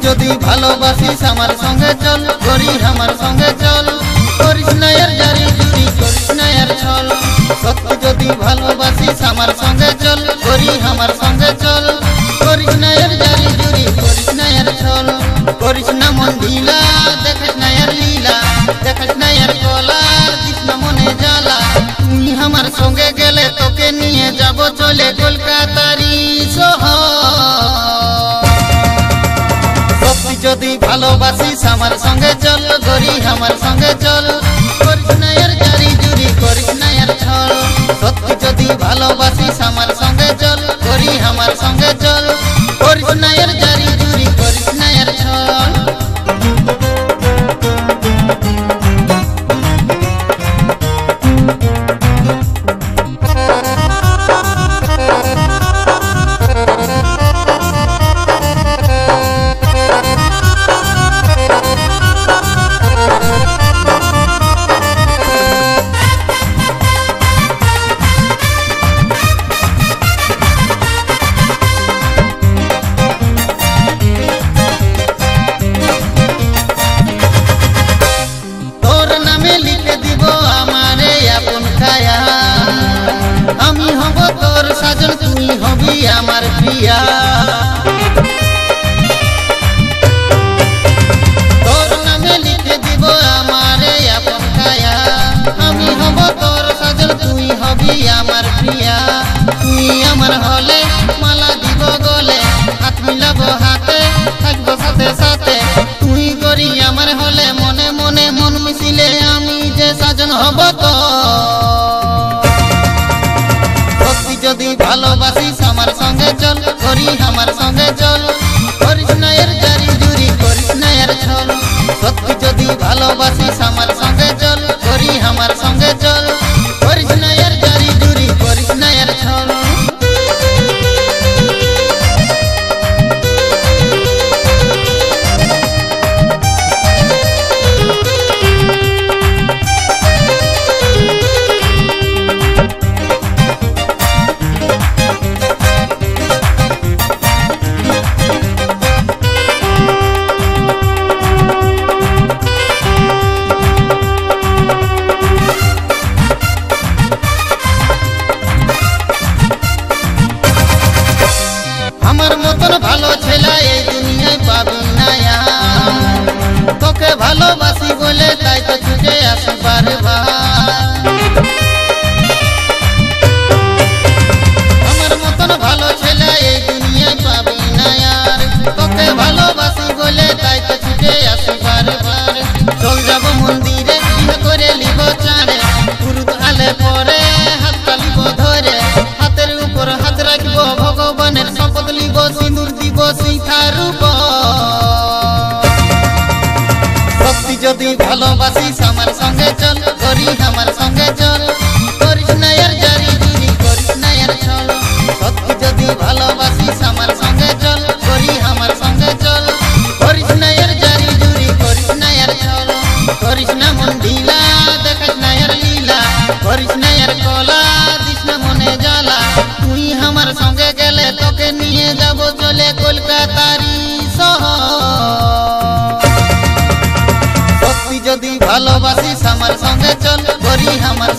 যদি ভালোবাসিস আমার সঙ্গে চল গরি আমার সঙ্গে চল করিস না এর জারি জুরি করিস না এর ছল সত্যি যদি ভালোবাসিস আমার সঙ্গে চল গরি আমার সঙ্গে চল করিস না এর জারি জুরি করিস না এর ছল করিস না মন ঢিলা দেখিস না এর লীলা দেখিস না এর কলা দিস না মনে জ্বালা তুই আমার সঙ্গে গেলে তোকে নিয়ে যাব চলে কলকাতারি শহর যদি ভালোবাসিস আমার সঙ্গে চল গরি আমার সঙ্গে চল করিস না এর জারি জুরি করিস না এর ছল সত্যি যদি ভালোবাসিস আমার সঙ্গে চল গরি আমার সঙ্গে চল করিস না এর জারি জুরি করিস না এর ছল আমি হব তোর সাজন তুই হবি আমার প্রিয়া তোর নামে লিখে দিব আমার আপন কায়া আমি হব তোর সাজন তুই হবি আমার প্রিয়া তুই আমার হলে মালা দিব গলে হাত মিলাবো হাতে থাকবো সাথে সাথে তুই করি আমার হলে মনে মনে মন মিশিলে আমি যে সাজন হব তো যদি ভালোবাসিস আমার সঙ্গে চল গরি আমার সঙ্গে চল করিস না এর জারি জুরি করিস না এর ছল সত্যি যদি ভালোবাসিস আমার সঙ্গে চল গরি আমার সঙ্গে চল করিস না এর জারি জুরি করিস না এর ছল আমার মতন ভালো ছেলে এই দুনিয়ায় পাবি না তোকে ভালোবাসি বলে তাই তো ছুটে আসি বারবার আমার মতন ভালো ছেলে এই দুনিয়ায় পাবি না তোকে ভালোবাসি বলে তাই তো ছুটে আসি বারবার চল যাব মন্দিরে বিয়ে করে লিব চাঁড়ে গুরুদ আলে পরে হাত তালিব ধরে হাতের উপর হাত রাখবো ভগবানের শপথ লিব সিঁদুর দিব সিঁথার সত্যি যদি ভালোবাসিস আমার সঙ্গে চল গরি আমার সঙ্গে চল করিস না এর জারি জুরি করিস না এর ছল সত্যি যদি ভালোবাসিস আমার সঙ্গে চল গরি আমার সঙ্গে চল করিস না এর জারি জুরি করিস না এর ছল করিস না মন ঢিলা দেখিস না এর লীলা করিস না এর কলা দিস না মনে জ্বালা তুই আমার সঙ্গে গেলে তোকে নিয়ে যাব চলে কলকাতারি শহর সত্যি যদি ভালোবাসিস আমার সঙ্গে চল গরি আমার